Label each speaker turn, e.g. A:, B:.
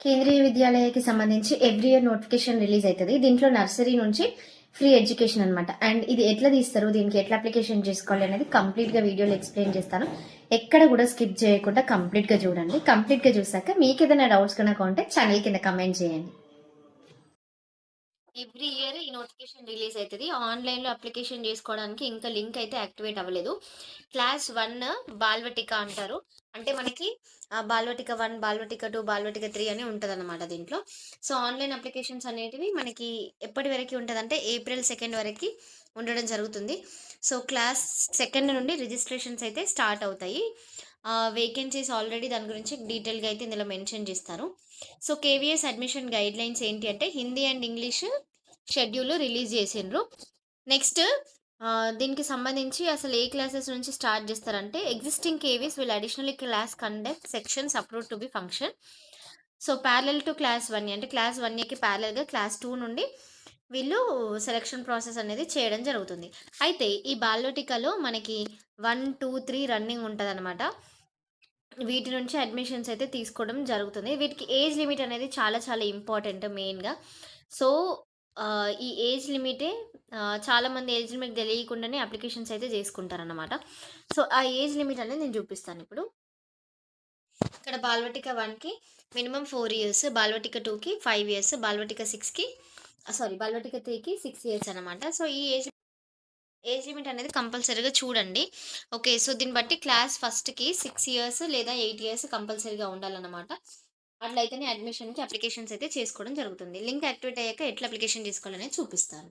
A: కేంద్రీయ విద్యాలయకి సంబంధించి every year notification release అవుతుంది. దీంట్లో నర్సరీ నుంచి ఫ్రీ ఎడ్యుకేషన్ అనమాట. అండ్ ఇది ఎట్లా తీస్తారు, దీనికి ఎట్లా అప్లికేషన్ చేసుకోవాలి అనేది కంప్లీట్ గా వీడియోలో ఎక్స్ప్లెయిన్ చేస్తాను. ఎక్కడ కూడా స్కిప్ చేయకుండా కంప్లీట్ గా చూడండి. కంప్లీట్ గా చూసాక మీకు ఏదైనా డౌట్స్ కనుక ఉంటే ఛానల్ కింద కమెంట్ చేయండి. ఎవ్రీ ఇయర్ ఈ నోటిఫికేషన్ రిలీజ్ అవుతుంది. ఆన్లైన్లో అప్లికేషన్ చేసుకోవడానికి ఇంకా లింక్ అయితే యాక్టివేట్ అవ్వలేదు. క్లాస్ 1 బాల్వటిక అంటారు. అంటే మనకి బాల్వటిక 1, బాల్వటిక 2, బాల్వటిక 3 అని ఉంటుంది అనమాట దీంట్లో. సో ఆన్లైన్ అప్లికేషన్స్ అనేటివి మనకి ఎప్పటి వరకు ఉంటుంది అంటే ఏప్రిల్ 2 వరకు ఉండడం జరుగుతుంది. సో క్లాస్ 2 నుండి రిజిస్ట్రేషన్స్ అయితే స్టార్ట్ అవుతాయి. వేకెన్సీస్ ఆల్రెడీ దాని గురించి డీటెయిల్గా అయితే ఇందులో మెన్షన్ చేస్తారు. So KVS admission guide lines ఏంటి అంటే Hindi and English schedule release చేసిండ్రు. నెక్స్ట్ దీనికి సంబంధించి అసలు ఏ క్లాసెస్ నుంచి స్టార్ట్ చేస్తారంటే existing KV's will additional class conduct sections approve to be function. So parallel to class 1 అంటే క్లాస్ 1కి ప్యారలల్గా క్లాస్ 2 నుండి వీళ్ళు సెలక్షన్ ప్రాసెస్ అనేది చేయడం జరుగుతుంది. అయితే ఈ బాల్వటికలో మనకి 1, 2, 3 రన్నింగ్ ఉంటుంది అనమాట. వీటి నుంచి అడ్మిషన్స్ అయితే తీసుకోవడం జరుగుతుంది. వీటికి ఏజ్ లిమిట్ అనేది చాలా చాలా ఇంపార్టెంట్ మెయిన్‌గా. సో, ఈ ఏజ్ లిమిటే చాలామంది ఏజ్ లిమిట్ తెలియకుండానే అప్లికేషన్స్ అయితే చేసుకుంటారనమాట. సో, ఆ ఏజ్ లిమిట్ అనేది నేను చూపిస్తానిప్పుడు. ఇక్కడ బాల్వటిక 1కి మినిమమ్ 4 ఇయర్స్, బాల్వటిక 2కి 5 ఇయర్స్, బాల్వటిక 6కి బాల్వటిక 3కి 6 ఇయర్స్ అనమాట. సో, ఈ ఏజ్ లిమిట్ అనేది కంపల్సరీగా చూడండి. ఓకే. సో, దీన్ని బట్టి క్లాస్ ఫస్ట్‌కి 6 ఇయర్స్ లేదా 8 ఇయర్స్ కంపల్సరీగా ఉండాలన్నమాట. అట్లయితేనే అడ్మిషన్‌కి అప్లికేషన్స్ అయితే చేసుకోవడం జరుగుతుంది. లింక్ యాక్టివేట్ అయ్యాక ఎట్లా అప్లికేషన్ చేసుకోవాలనేది చూపిస్తాను.